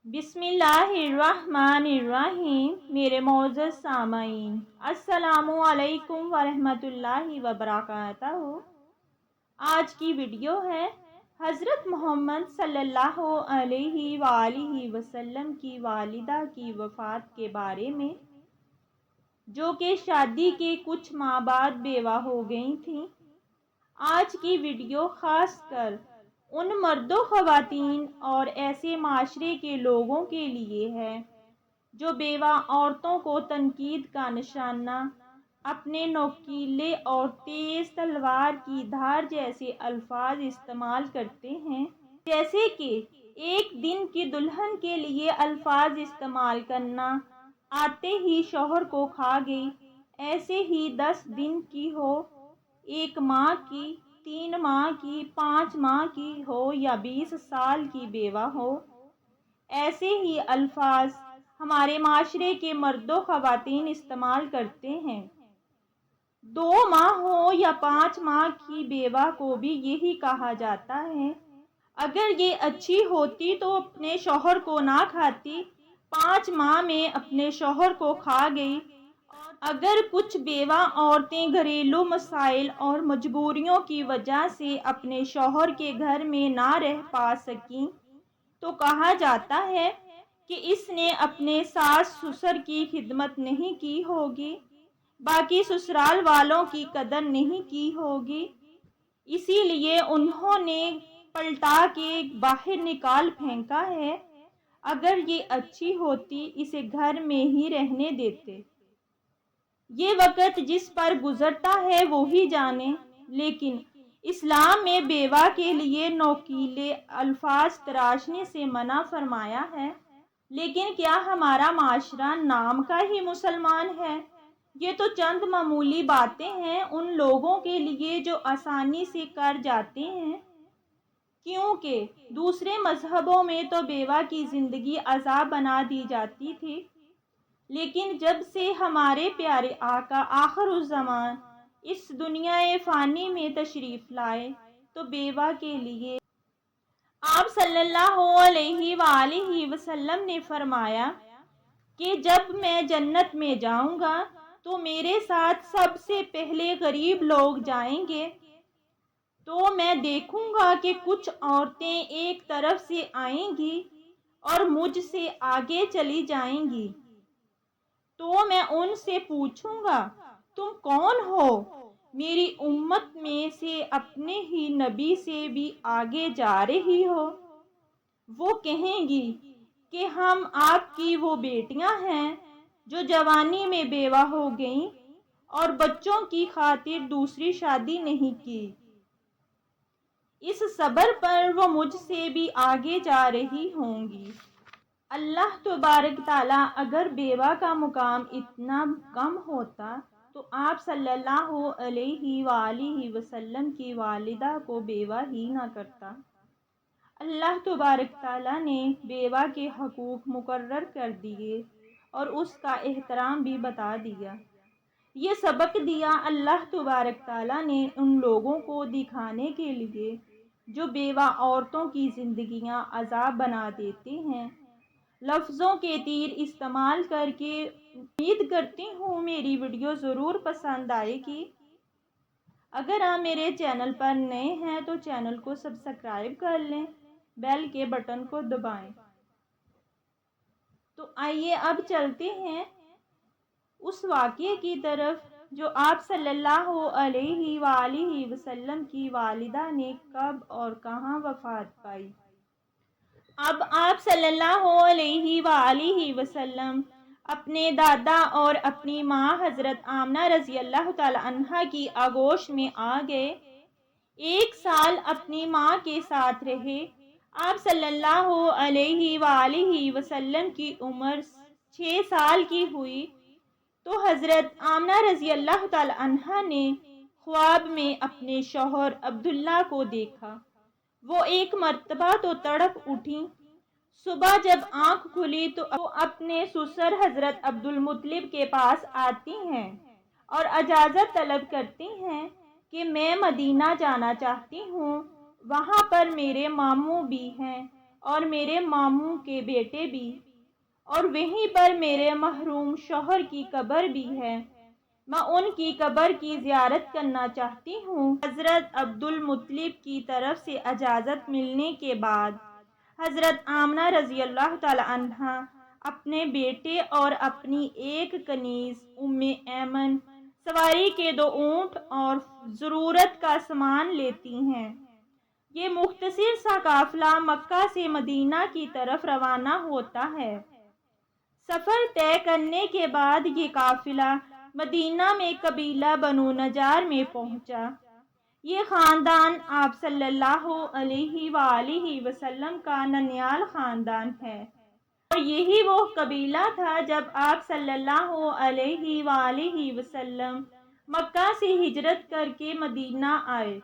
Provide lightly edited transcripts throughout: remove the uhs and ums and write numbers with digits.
بسم اللہ الرحمن الرحیم۔ میرے معزز سامعین، السلام علیکم ورحمۃ اللہ وبرکاتہ۔ آج کی ویڈیو ہے حضرت محمد صلی اللہ علیہ وآلہ وسلم کی والدہ کی وفات کے بارے میں، جو کہ شادی کے کچھ ماہ بعد بیوہ ہو گئی تھیں۔ آج کی ویڈیو خاص کر ان مرد و خواتین اور ایسے معاشرے کے لوگوں کے لیے ہے جو بیوہ عورتوں کو تنقید کا نشانہ، اپنے نوکیلے اور تیز تلوار کی دھار جیسے الفاظ استعمال کرتے ہیں، جیسے کہ ایک دن کی دلہن کے لیے الفاظ استعمال کرنا، آتے ہی شوہر کو کھا گئی، ایسے ہی 10 دن کی ہو، 1 ماہ کی، 3 ماہ کی، 5 ماہ کی ہو یا 20 سال کی بیوہ ہو، ایسے ہی الفاظ ہمارے معاشرے کے مرد و خواتین استعمال کرتے ہیں۔ 2 ماہ ہو یا 5 ماہ کی بیوہ کو بھی یہی کہا جاتا ہے۔ اگر یہ اچھی ہوتی تو اپنے شوہر کو نہ کھاتی، 5 ماہ میں اپنے شوہر کو کھا گئی۔ اگر کچھ بیوہ عورتیں گھریلو مسائل اور مجبوریوں کی وجہ سے اپنے شوہر کے گھر میں نہ رہ پا سکیں تو کہا جاتا ہے کہ اس نے اپنے ساس سسر کی خدمت نہیں کی ہوگی، باقی سسرال والوں کی قدر نہیں کی ہوگی، اسی لیے انہوں نے پلٹا کے باہر نکال پھینکا ہے۔ اگر یہ اچھی ہوتی اسے گھر میں ہی رہنے دیتے۔ یہ وقت جس پر گزرتا ہے وہی جانے، لیکن اسلام میں بیوہ کے لیے نوکیلے الفاظ تراشنے سے منع فرمایا ہے۔ لیکن کیا ہمارا معاشرہ نام کا ہی مسلمان ہے؟ یہ تو چند معمولی باتیں ہیں ان لوگوں کے لیے جو آسانی سے کر جاتے ہیں، کیونکہ دوسرے مذہبوں میں تو بیوہ کی زندگی عذاب بنا دی جاتی تھی، لیکن جب سے ہمارے پیارے آقا آخر الزمان اس دنیا فانی میں تشریف لائے تو بیوہ کے لیے آپ صلی اللہ علیہ وآلہ وسلم نے فرمایا کہ جب میں جنت میں جاؤں گا تو میرے ساتھ سب سے پہلے غریب لوگ جائیں گے، تو میں دیکھوں گا کہ کچھ عورتیں ایک طرف سے آئیں گی اور مجھ سے آگے چلی جائیں گی، تو میں ان سے پوچھوں گا تم کون ہو؟ میری امت میں سے اپنے ہی نبی سے بھی آگے جا رہی ہو؟ وہ کہیں گی کہ ہم آپ کی وہ بیٹیاں ہیں جو جوانی میں بیوہ ہو گئیں اور بچوں کی خاطر دوسری شادی نہیں کی۔ اس صبر پر وہ مجھ سے بھی آگے جا رہی ہوں گی۔ اللہ تبارک تعالیٰ اگر بیوہ کا مقام اتنا کم ہوتا تو آپ صلی اللہ علیہ وآلہ وسلم کی والدہ کو بیوہ ہی نہ کرتا۔ اللہ تبارک تعالیٰ نے بیوہ کے حقوق مقرر کر دیے اور اس کا احترام بھی بتا دیا۔ یہ سبق دیا اللہ تبارک تعالیٰ نے ان لوگوں کو دکھانے کے لیے جو بیوہ عورتوں کی زندگیاں عذاب بنا دیتے ہیں۔ لفظوں کے تیر استعمال کر کے امید کرتی ہوں میری ویڈیو ضرور پسند آئے گی۔ اگر آپ میرے چینل پر نئے ہیں تو چینل کو سبسکرائب کر لیں، بیل کے بٹن کو دبائیں۔ تو آئیے اب چلتے ہیں اس واقعے کی طرف جو آپ صلی اللہ علیہ وآلہ وسلم کی والدہ نے کب اور کہاں وفات پائی۔ اب آپ صلی اللہ علیہ وآلہ وسلم اپنے دادا اور اپنی ماں حضرت آمنہ رضی اللہ تعالی عنہا کی آغوش میں آ گئے۔ 1 سال اپنی ماں کے ساتھ رہے۔ آپ صلی اللہ علیہ وآلہ وسلم کی عمر 6 سال کی ہوئی تو حضرت آمنہ رضی اللہ تعالی عنہا نے خواب میں اپنے شوہر عبداللہ کو دیکھا۔ وہ ایک مرتبہ تو تڑپ اٹھیں۔ صبح جب آنکھ کھلی تو اپنے سسر حضرت عبدالمطلب کے پاس آتی ہیں اور اجازت طلب کرتی ہیں کہ میں مدینہ جانا چاہتی ہوں، وہاں پر میرے ماموں بھی ہیں، اور میرے ماموں کے بیٹے بھی، اور وہیں پر میرے محروم شوہر کی قبر بھی ہے، میں ان کی قبر کی زیارت کرنا چاہتی ہوں۔ حضرت عبدالمطلب کی طرف سے اجازت ملنے کے بعد حضرت آمنہ رضی اللہ تعالی عنہا اپنے بیٹے اور اپنی ایک کنیز ام ایمن سواری کے 2 اونٹ اور ضرورت کا سامان لیتی ہیں۔ یہ مختصر سا قافلہ مکہ سے مدینہ کی طرف روانہ ہوتا ہے۔ سفر طے کرنے کے بعد یہ قافلہ مدینہ میں قبیلہ بنو نجار میں پہنچا۔ یہ خاندان آپ صلی اللہ علیہ وآلہ وسلم کا ننیال خاندان ہے، اور یہی وہ قبیلہ تھا جب آپ صلی اللہ علیہ وآلہ وسلم مکہ سے ہجرت کر کے مدینہ آئے۔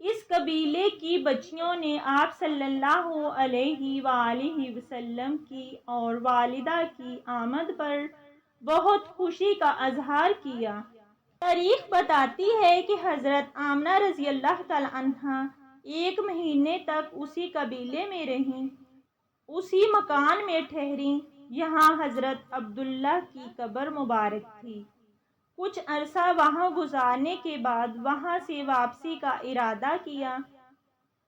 اس قبیلے کی بچیوں نے آپ صلی اللہ علیہ وآلہ وسلم کی اور والدہ کی آمد پر بہت خوشی کا اظہار کیا۔ تاریخ بتاتی ہے کہ حضرت آمنہ رضی اللہ تعالی عنہا 1 مہینے تک اسی قبیلے میں رہیں، اسی مکان میں ٹھہریں جہاں حضرت عبداللہ کی قبر مبارک تھی۔ کچھ عرصہ وہاں گزارنے کے بعد وہاں سے واپسی کا ارادہ کیا۔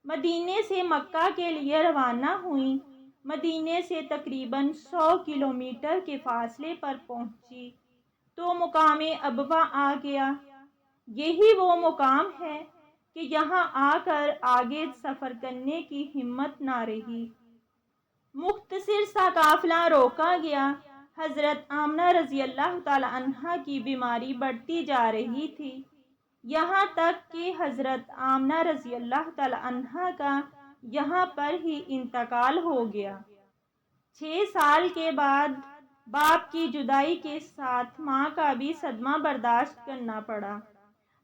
مدینے سے مکہ کے لیے روانہ ہوئیں۔ مدینے سے تقریباً 100 کلومیٹر کے فاصلے پر پہنچی تو مقام ابوا آ گیا۔ یہی وہ مقام ہے کہ یہاں آ کر آگے سفر کرنے کی ہمت نہ رہی۔ مختصر سا قافلہ روکا گیا۔ حضرت آمنہ رضی اللہ تعالی عنہا کی بیماری بڑھتی جا رہی تھی، یہاں تک کہ حضرت آمنہ رضی اللہ تعالی عنہا کا یہاں پر ہی انتقال ہو گیا۔ 6 سال کے بعد باپ کی جدائی کے ساتھ ماں کا بھی صدمہ برداشت کرنا پڑا۔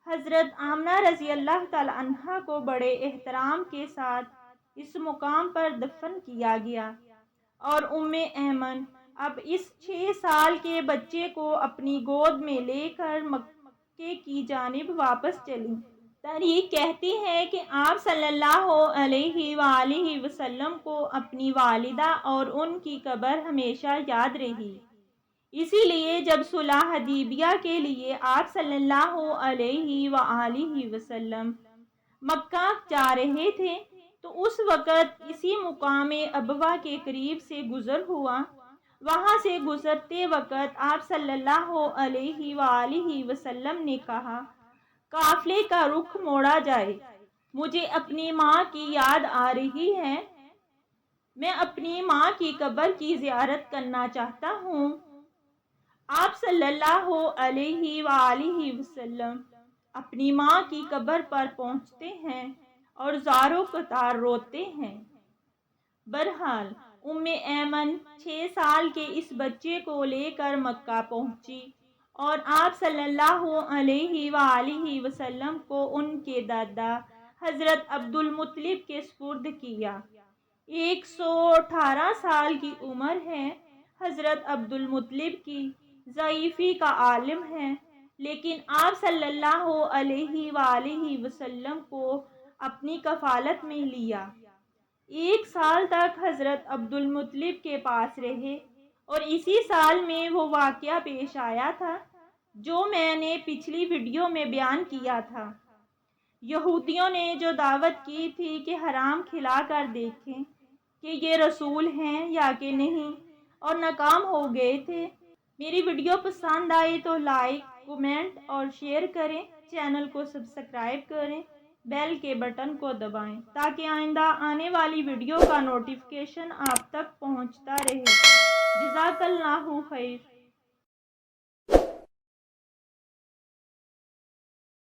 حضرت آمنہ رضی اللہ تعالی عنہا کو بڑے احترام کے ساتھ اس مقام پر دفن کیا گیا، اور ام ایمن اب اس 6 سال کے بچے کو اپنی گود میں لے کر مکے کی جانب واپس چلیں۔ تاریخ کہتی ہے کہ آپ صلی اللہ علیہ وآلہ وسلم کو اپنی والدہ اور ان کی قبر ہمیشہ یاد رہی۔ اسی لیے جب صلح حدیبیہ کے لیے آپ صلی اللہ علیہ وآلہ وسلم مکہ جا رہے تھے تو اس وقت اسی مقام ابوا کے قریب سے گزر ہوا۔ وہاں سے گزرتے وقت آپ صلی اللہ علیہ وآلہ وسلم نے کہا، قافلے کا رخ موڑا جائے، مجھے اپنی ماں کی یاد آ رہی ہے، میں اپنی ماں کی قبر کی زیارت کرنا چاہتا ہوں۔ آپ صلی اللہ علیہ وآلہ وسلم اپنی ماں کی قبر پر پہنچتے ہیں اور زاروں قطار روتے ہیں۔ بہرحال ام ایمن 6 سال کے اس بچے کو لے کر مکہ پہنچی اور آپ صلی اللہ علیہ وآلہ وسلم کو ان کے دادا حضرت عبدالمطلب کے سپرد کیا۔ 118 سال کی عمر ہے حضرت عبدالمطلب کی، ضعیفی کا عالم ہے، لیکن آپ صلی اللہ علیہ وآلہ وسلم کو اپنی کفالت میں لیا۔ 1 سال تک حضرت عبدالمطلب کے پاس رہے، اور اسی سال میں وہ واقعہ پیش آیا تھا جو میں نے پچھلی ویڈیو میں بیان کیا تھا۔ یہودیوں نے جو دعوت کی تھی کہ حرام کھلا کر دیکھیں کہ یہ رسول ہیں یا کہ نہیں، اور ناکام ہو گئے تھے۔ میری ویڈیو پسند آئی تو لائک، کمنٹ اور شیئر کریں، چینل کو سبسکرائب کریں، بیل کے بٹن کو دبائیں تاکہ آئندہ آنے والی ویڈیو کا نوٹیفیکیشن آپ تک پہنچتا رہے۔ جزاک اللہ خیر۔